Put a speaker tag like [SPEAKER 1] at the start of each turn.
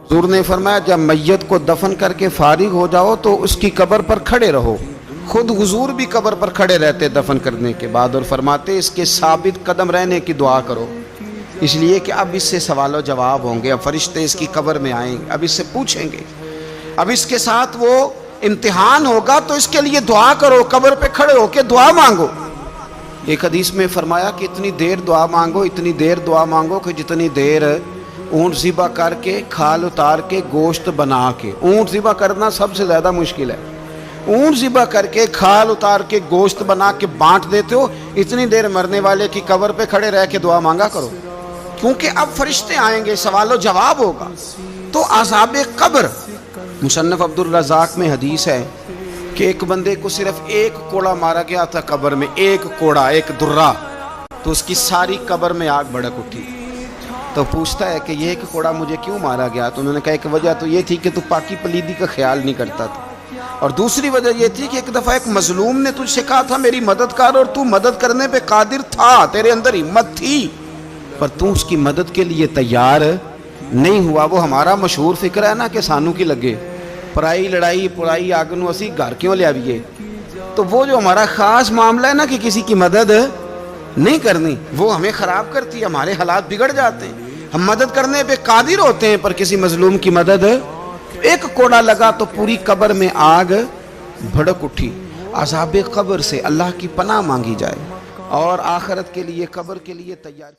[SPEAKER 1] حضور نے فرمایا جب میت کو دفن کر کے فارغ ہو جاؤ تو اس کی قبر پر کھڑے رہو. خود حضور بھی قبر پر کھڑے رہتے دفن کرنے کے بعد اور فرماتے اس کے ثابت قدم رہنے کی دعا کرو، اس لیے کہ اب اس سے سوال و جواب ہوں گے، اب فرشتے اس کی قبر میں آئیں گے، اب اس سے پوچھیں گے، اب اس کے ساتھ وہ امتحان ہوگا، تو اس کے لیے دعا کرو، قبر پہ کھڑے ہو کے دعا مانگو. ایک حدیث میں فرمایا کہ اتنی دیر دعا مانگو، اتنی دیر دعا مانگو کہ جتنی دیر اونٹ ذبح کر کے کھال اتار کے گوشت بنا کے، اونٹ ذبح کرنا سب سے زیادہ مشکل ہے، اونٹ ذبح کر کے کھال اتار کے گوشت بنا کے بانٹ دیتے ہو، اتنی دیر مرنے والے کی قبر پہ کھڑے رہ کے دعا مانگا کرو، کیونکہ اب فرشتے آئیں گے، سوال و جواب ہوگا. تو عذاب قبر، مصنف عبد الرزاق میں حدیث ہے کہ ایک بندے کو صرف ایک کوڑا مارا گیا تھا قبر میں، ایک کوڑا، ایک درہ، تو اس کی ساری قبر میں آگ بھڑک اٹھی. تو پوچھتا ہے کہ یہ ایک کوڑا مجھے کیوں مارا گیا؟ تو انہوں نے کہا ایک وجہ تو یہ تھی کہ تو پاکی پلیدی کا خیال نہیں کرتا تھا، اور دوسری وجہ یہ تھی کہ ایک دفعہ ایک مظلوم نے تجھ سے کہا تھا میری مدد کر، اور تو مدد کرنے پہ قادر تھا، تیرے اندر ہمت تھی، پر تو اس کی مدد کے لیے تیار نہیں ہوا. وہ ہمارا مشہور فکر ہے نا کہ سانو کی لگے، پرائی لڑائی پرائی آگ نو اسی گھر کیوں لے آئیے. تو وہ جو ہمارا خاص معاملہ ہے نا کہ کسی کی مدد نہیں کرنی، وہ ہمیں خراب کرتی ہے، ہمارے حالات بگڑ جاتے ہیں. ہم مدد کرنے پہ قادر ہوتے ہیں پر کسی مظلوم کی مدد، ایک کوڑا لگا تو پوری قبر میں آگ بھڑک اٹھی. عذاب قبر سے اللہ کی پناہ مانگی جائے اور آخرت کے لیے، قبر کے لیے تیار.